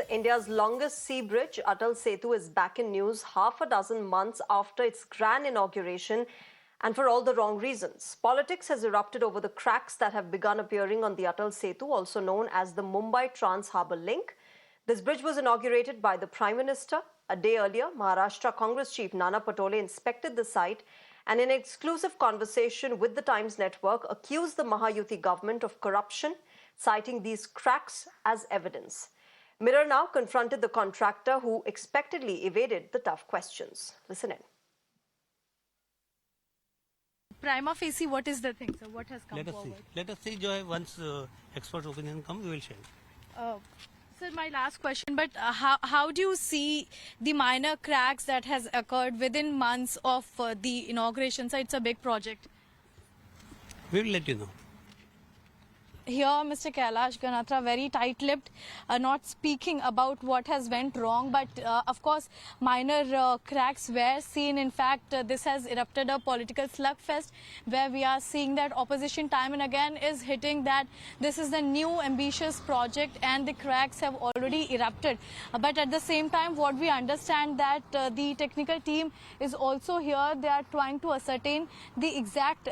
India's longest sea bridge, Atal Setu, is back in news half a dozen months after its grand inauguration, and for all the wrong reasons. Politics has erupted over the cracks that have begun appearing on the Atal Setu, also known as the Mumbai Trans-Harbour Link. This bridge was inaugurated by the Prime Minister. A day earlier, Maharashtra Congress chief Nana Patole inspected the site and in an exclusive conversation with the Times Network accused the Mahayuti government of corruption, citing these cracks as evidence. Mirror now confronted the contractor who expectedly evaded the tough questions. Listen in. Prima facie, what is the thing, sir? What has come forward? Let us see, Joy. Once expert opinion comes, we will share. Sir, my last question, but how do you see the minor cracks that has occurred within months of the inauguration? So it's a big project. We will let you know. Here, Mr. Kailash Ganatra, very tight-lipped, not speaking about what has went wrong, but of course, minor cracks were seen. In fact, this has erupted a political slugfest where we are seeing that opposition time and again is hitting that this is the new ambitious project and the cracks have already erupted. But at the same time, what we understand that the technical team is also here. They are trying to ascertain the exact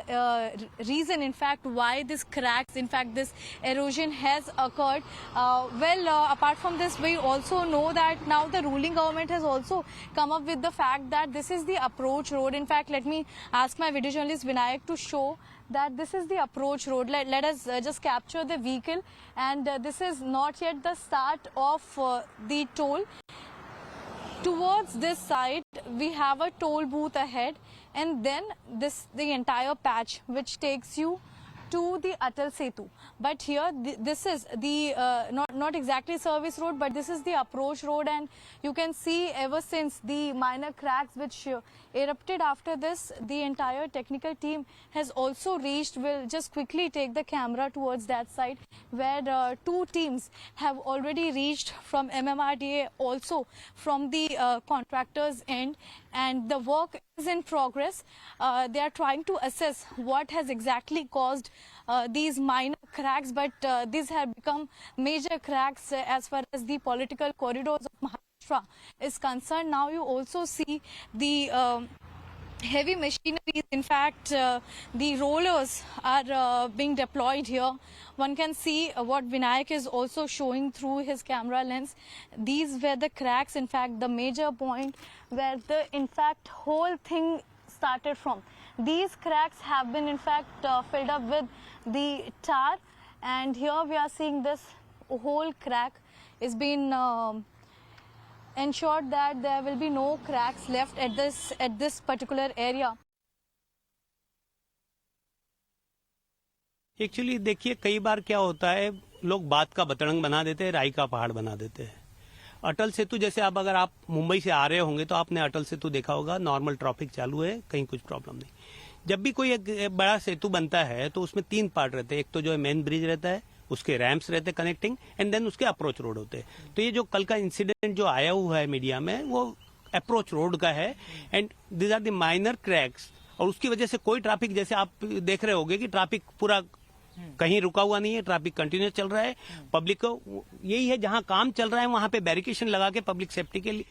reason, in fact, why this cracks, in fact, this erosion has occurred. Apart from this, we also know that now the ruling government has also come up with the fact that this is the approach road. In fact, let me ask my video journalist Vinayak to show that this is the approach road. Let us just capture the vehicle, and this is not yet the start of the toll. Towards this side, we have a toll booth ahead, and then the entire patch which takes you to the Atal Setu. But here, this is the not exactly service road, but this is the approach road, and you can see ever since the minor cracks which erupted after this, the entire technical team has also reached. We'll just quickly take the camera towards that side where two teams have already reached from MMRDA, also from the contractor's end, and the work is in progress. They are trying to assess what has exactly caused these minor cracks, but these have become major cracks as far as the political corridors of Maharashtra is concerned. Now you also see the heavy machinery. In fact, the rollers are being deployed here. One can see what Vinayak is also showing through his camera lens. These were the cracks, in fact, the major point where the, in fact, whole thing started from. These cracks have been, in fact, filled up with the tar, and here we are seeing this whole crack is being ensured that there will be no cracks left at this particular area. Actually देखिए, कई बार क्या होता है, लोग बात का बतरंग बना देते हैं, राई का पहाड़ बना देते हैं। अटल सेतु जैसे अगर आप मुंबई से आ रहे होंगे तो आपने अटल सेतु देखा होगा, नॉर्मल ट्रैफिक चालू है, कहीं कुछ प्रॉब्लम नहीं। जब भी कोई एक बड़ा सेतु बनता है तो उसमें तीन पार्ट रहते हैं। एक तो जो है मेन ब्रिज रहता है, उसके रैम्प्स रहते हैं कनेक्टिंग, एंड देन उसके अप्रोच रोड होते हैं। तो ये जो कल का इंसिडेंट जो आया हुआ है मीडिया में, वो अप्रोच रोड का है, and these are the minor cracks. और उसकी वजह से कोई ट्रैफिक, जैसे आप देख रहे होंगे कि ट्रैफिक पूरा कहीं रुका हुआ नहीं है, ट्रैफिक कंटिन्यूस चल रहा है। पब्लिक को यही है, जहां काम चल रहा है वहां पे बैरिकेशन लगा के पब्लिक सेफ्टी के लिए